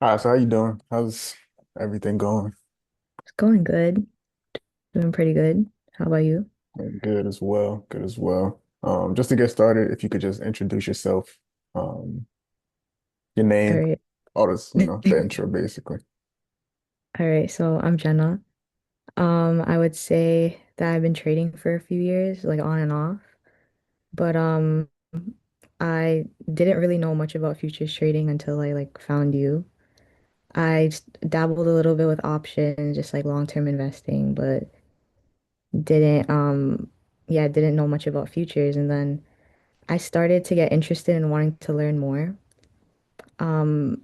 Hi, so how you doing? How's everything going? It's going good. Doing pretty good. How about you? Good as well. Good as well. Just to get started, if you could just introduce yourself, um, your All name, right. all this, the intro basically. All right, so I'm Jenna. I would say that I've been trading for a few years, like on and off, but I didn't really know much about futures trading until I like found you. Dabbled a little bit with options, just like long-term investing, but didn't yeah, didn't know much about futures, and then I started to get interested in wanting to learn more. Um,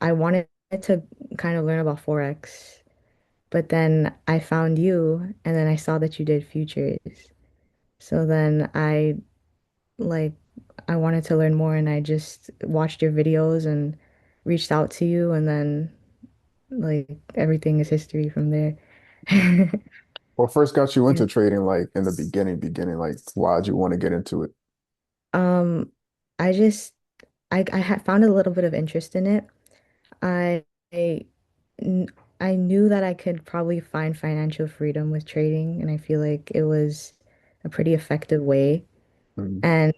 I wanted to kind of learn about Forex. But then I found you and then I saw that you did futures. So then like I wanted to learn more and I just watched your videos and reached out to you and then like everything is history from there. What first got you Yeah. into trading, like in the beginning, like why'd you want to get into it? Um I just I had found a little bit of interest in it. I I kn- I knew that I could probably find financial freedom with trading and I feel like it was a pretty effective way. Mm, And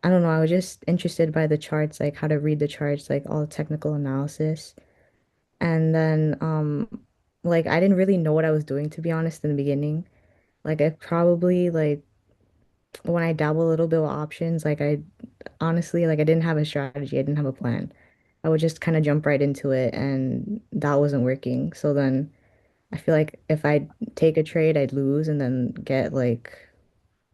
I don't know, I was just interested by the charts, like how to read the charts, like all the technical analysis. And then like I didn't really know what I was doing to be honest in the beginning. Like I probably like when I dabble a little bit with options, like I honestly like I didn't have a strategy, I didn't have a plan. I would just kind of jump right into it and that wasn't working. So then I feel like if I take a trade, I'd lose and then get like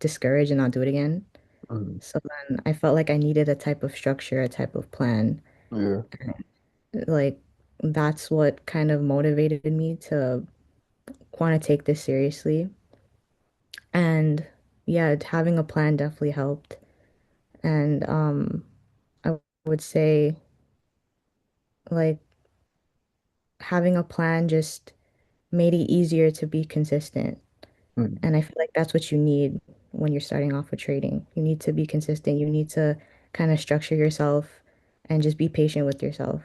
discouraged and not do it again. mm, So then I felt like I needed a type of structure, a type of plan. yeah. Like that's what kind of motivated me to want to take this seriously. And yeah, having a plan definitely helped. And I would say like having a plan just made it easier to be consistent. Mm, And I feel like that's what you need when you're starting off with trading. You need to be consistent. You need to kind of structure yourself and just be patient with yourself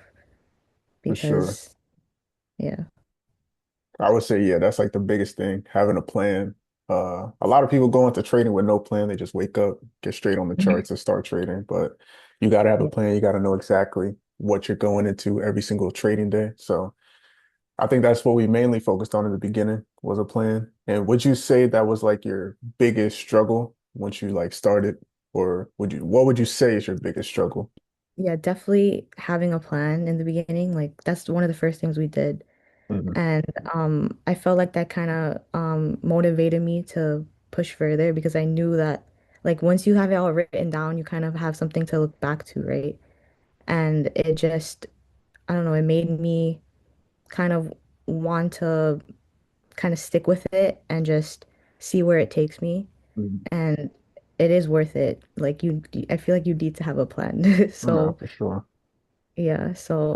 for sure. because yeah. I would say, yeah, that's like the biggest thing, having a plan. A lot of people go into trading with no plan. They just wake up, get straight on the charts and start trading. But you got to have a Yeah. plan. You got to know exactly what you're going into every single trading day. So I think that's what we mainly focused on in the beginning was a plan. And would you say that was like your biggest struggle once you like started? Or what would you say is your biggest struggle? Yeah, definitely having a plan in the beginning. Like that's one of the first things we did. Mhm, And I felt like that kind of motivated me to push further because I knew that like once you have it all written down, you kind of have something to look back to, right? And it just, I don't know, it made me kind of want to kind of stick with it and just see where it takes me. mhm. And it is worth it. Like I feel like you need to have a plan. No, So for sure. yeah, so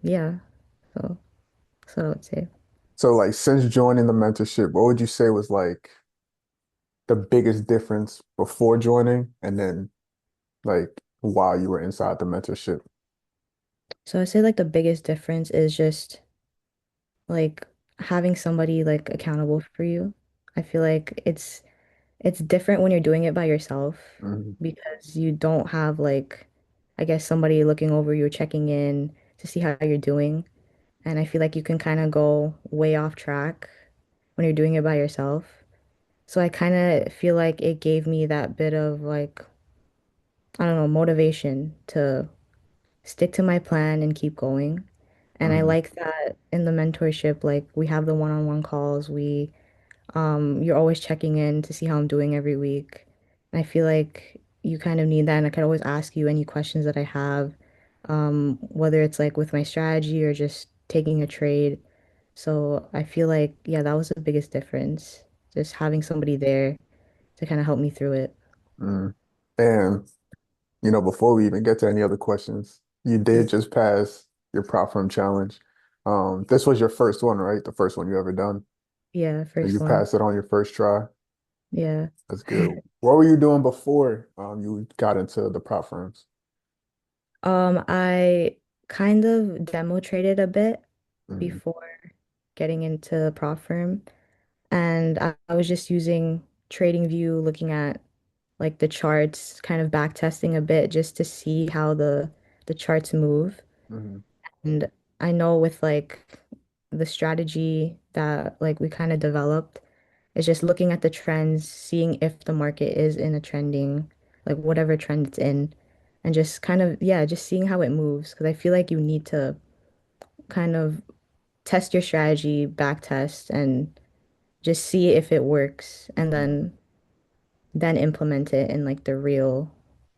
yeah, so that's what I would say. So like since joining the mentorship, what would you say was like the biggest difference before joining and then like while you were inside the mentorship? So I say like the biggest difference is just like having somebody like accountable for you. I feel like it's different when you're doing it by yourself Mhm, because you don't have like I guess somebody looking over you, checking in to see how you're doing. And I feel like you can kind of go way off track when you're doing it by yourself. So I kind of feel like it gave me that bit of like I don't know, motivation to stick to my plan and keep going. And I mhm, like that in the mentorship, like we have the one-on-one calls. You're always checking in to see how I'm doing every week. And I feel like you kind of need that. And I could always ask you any questions that I have, whether it's like with my strategy or just taking a trade. So I feel like, yeah, that was the biggest difference. Just having somebody there to kind of help me through it. mhm. And before we even get to any other questions, you did Yeah. just pass your prop firm challenge. This was your first one, right? The first one you ever done. Yeah, So you first one. passed it on your first try. Yeah. That's good. What were you doing before you got into the prop firms? I kind of demo traded a bit Hmm. before getting into prop firm. And I was just using TradingView, looking at like the charts, kind of back testing a bit just to see how the charts move. Hmm. And I know with like the strategy that like we kind of developed is just looking at the trends, seeing if the market is in a trending, like whatever trend it's in, and just kind of, yeah, just seeing how it moves. Because I feel like you need to kind of test your strategy, back test, and just see if it works, and then implement it in like the real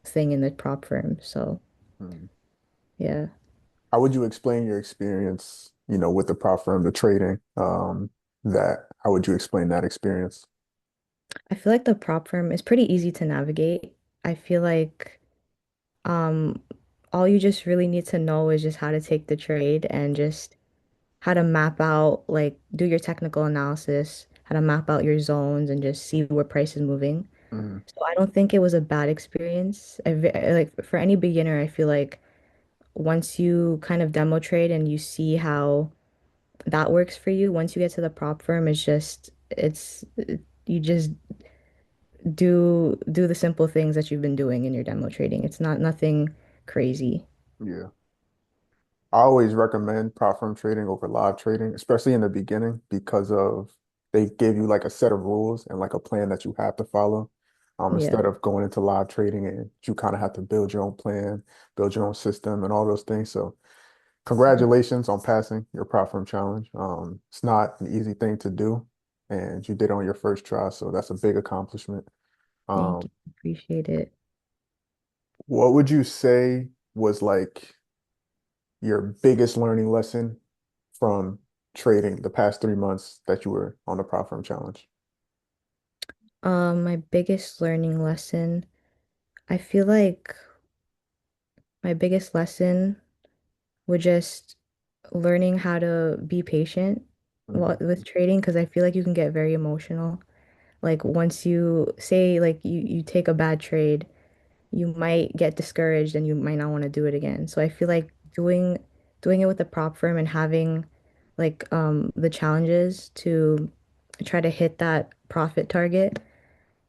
thing in the prop firm. So Hmm. yeah, How would you explain your experience, with the prop firm, the trading? How would you explain that experience? I feel like the prop firm is pretty easy to navigate. I feel like um all you just really need to know is just how to take the trade and just how to map out, like do your technical analysis, how to map out your zones and just see where price is moving. Hmm. So I don't think it was a bad experience. Like for any beginner, I feel like once you kind of demo trade and you see how that works for you, once you get to the prop firm, you just do the simple things that you've been doing in your demo trading. It's not nothing crazy. Yeah. I always recommend prop firm trading over live trading, especially in the beginning, because of they give you like a set of rules and like a plan that you have to follow. Yeah. Instead of going into live trading and you kind of have to build your own plan, build your own system and all those things. So congratulations on passing your prop firm challenge. It's not an easy thing to do, and you did it on your first try, so that's a big accomplishment. Thank Um, you. Appreciate it. what would you say was like your biggest learning lesson from trading the past 3 months that you were on the Prop Firm Challenge? My biggest learning lesson, I feel like my biggest lesson was just learning how to be patient Hmm. with trading because I feel like you can get very emotional. Like once you say like you take a bad trade, you might get discouraged and you might not want to do it again. So I feel like doing it with a prop firm and having like the challenges to try to hit that profit target,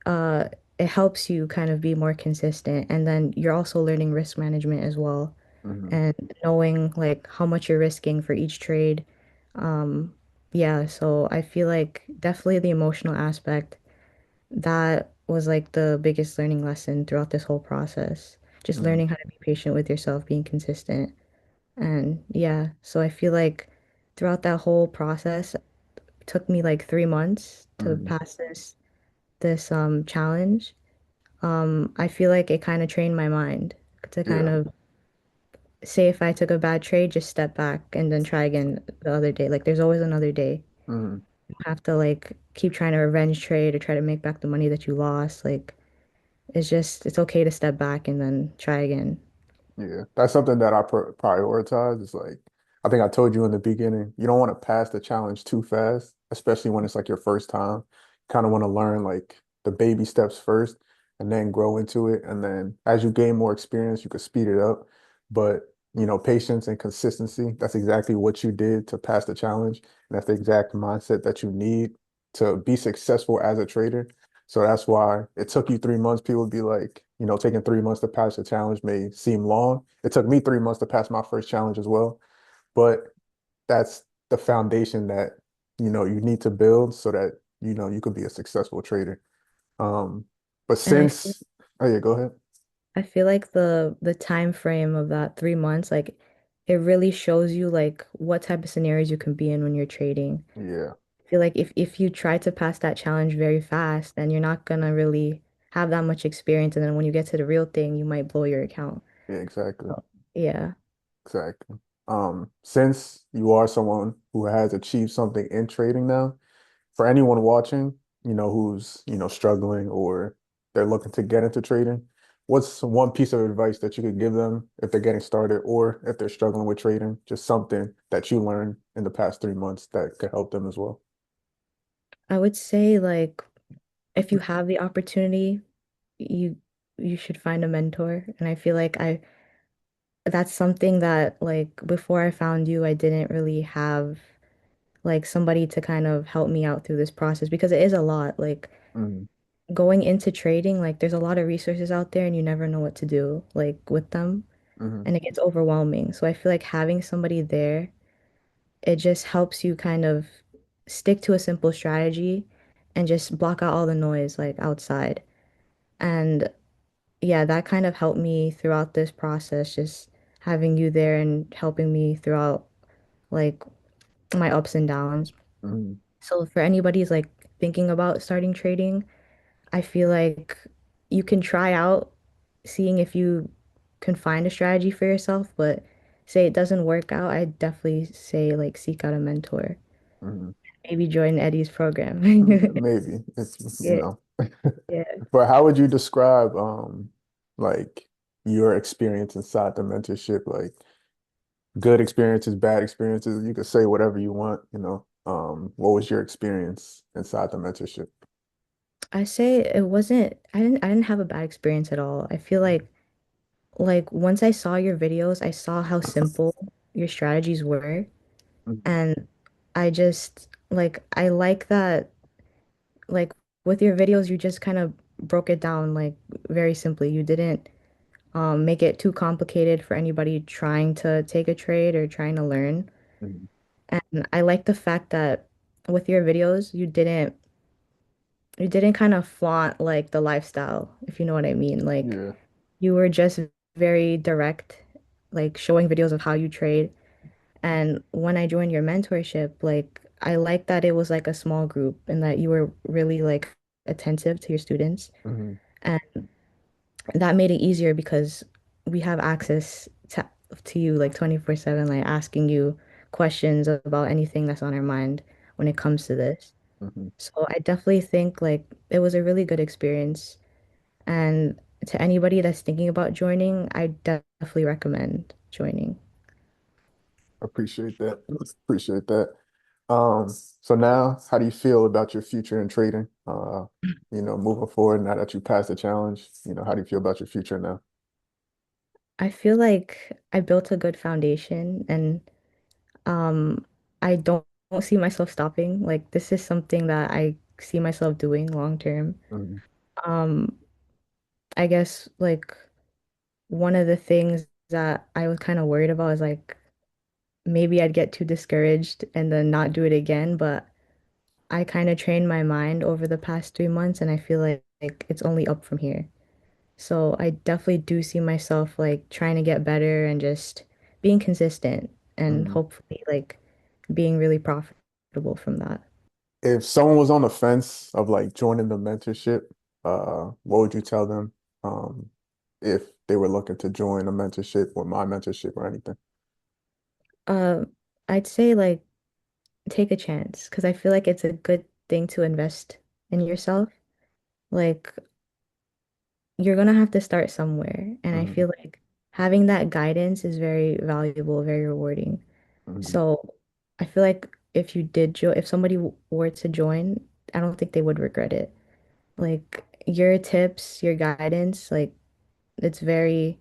uh it helps you kind of be more consistent. And then you're also learning risk management as well Hmm. and knowing like how much you're risking for each trade. Um yeah, so I feel like definitely the emotional aspect that was like the biggest learning lesson throughout this whole process. Just Hmm. learning how to be patient with yourself, being consistent. And yeah, so I feel like throughout that whole process, it took me like 3 months to Hmm. pass this challenge. I feel like it kind of trained my mind to kind Yeah. of say if I took a bad trade, just step back and then try again the other day. Like there's always another day. Hmm. You have to like keep trying to revenge trade or try to make back the money that you lost. Like it's okay to step back and then try again. Yeah, that's something that I prioritize. It's like, I think I told you in the beginning, you don't want to pass the challenge too fast, especially when it's like your first time. Kind of want to learn like the baby steps first and then grow into it. And then as you gain more experience, you could speed it up. But, patience and consistency, that's exactly what you did to pass the challenge. And that's the exact mindset that you need to be successful as a trader. So that's why it took you 3 months. People would be like, taking 3 months to pass a challenge may seem long. It took me 3 months to pass my first challenge as well. But that's the foundation that, you need to build so that, you could be a successful trader. Um, but And since, oh yeah, go ahead. I feel like the time frame of that 3 months, like it really shows you like what type of scenarios you can be in when you're trading. Yeah, I feel like if you try to pass that challenge very fast, then you're not gonna really have that much experience. And then when you get to the real thing, you might blow your account. yeah, exactly. So, yeah. Exactly. Since you are someone who has achieved something in trading now, for anyone watching, who's, struggling or they're looking to get into trading, what's one piece of advice that you could give them if they're getting started or if they're struggling with trading? Just something that you learned in the past 3 months that could help them as well. I would say like if you have the opportunity, you you should find a mentor. And I feel like that's something that like before I found you, I didn't really have like somebody to kind of help me out through this process because it is a lot. Like Hmm. going into trading, like there's a lot of resources out there and you never know what to do like with them Hmm. and it gets overwhelming. So I feel like having somebody there, it just helps you kind of stick to a simple strategy and just block out all the noise like outside. And yeah, that kind of helped me throughout this process, just having you there and helping me throughout like my ups and downs. Hmm. So for anybody who's like thinking about starting trading, I feel like you can try out seeing if you can find a strategy for yourself, but say it doesn't work out, I definitely say like seek out a mentor. Hmm. Maybe join Eddie's program. Maybe it's, Yeah, yeah. but how would you describe like your experience inside the mentorship? Like good experiences, bad experiences. You could say whatever you want, you know. What was your experience inside the mentorship? I say it wasn't I didn't have a bad experience at all. I feel like once I saw your videos, I saw how simple your strategies were. Mhm. And I just like I like that like with your videos you just kind of broke it down like very simply. You didn't make it too complicated for anybody trying to take a trade or trying to learn. Mhm. And I like the fact that with your videos you didn't kind of flaunt like the lifestyle, if you know what I mean. Like Yeah. you were just very direct, like showing videos of how you trade. And when I joined your mentorship, like I like that it was like a small group and that you were really like attentive to your students. Hmm. And that made it easier because we have access to you like 24/7, like asking you questions about anything that's on our mind when it comes to this. Hmm. So I definitely think like it was a really good experience. And to anybody that's thinking about joining, I definitely recommend joining. Appreciate that. Appreciate that. So now, how do you feel about your future in trading? Moving forward now that you passed the challenge, how do you feel about your future now? I feel like I built a good foundation and um I don't see myself stopping. Like this is something that I see myself doing long term. Hmm. Um I guess like one of the things that I was kind of worried about is like maybe I'd get too discouraged and then not do it again, but I kind of trained my mind over the past 3 months and I feel like it's only up from here. So I definitely do see myself like trying to get better and just being consistent and Hmm. hopefully like being really profitable from that. If someone was on the fence of like joining the mentorship, what would you tell them, if they were looking to join a mentorship or my mentorship or anything? Uh, I'd say like take a chance because I feel like it's a good thing to invest in yourself. Like you're gonna have to start somewhere, and I Hmm. feel like having that guidance is very valuable, very rewarding. Hmm. So I feel like if you did join, if somebody were to join, I don't think they would regret it. Like your tips, your guidance, like it's very,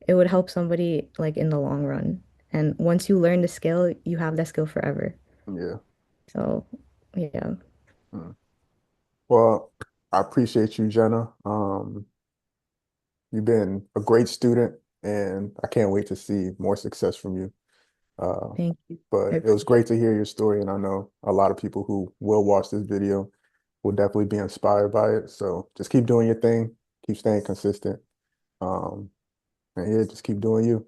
it would help somebody like in the long run. And once you learn the skill, you have that skill forever. Yeah. So yeah, Mm. Well, I appreciate you, Jenna. You've been a great student, and I can't wait to see more success from you. Uh, thank you. I but it was great appreciate to hear your story, and I know a lot of people who will watch this video will definitely be inspired by it. So just keep doing your thing, keep staying consistent, um, and yeah, just keep doing you.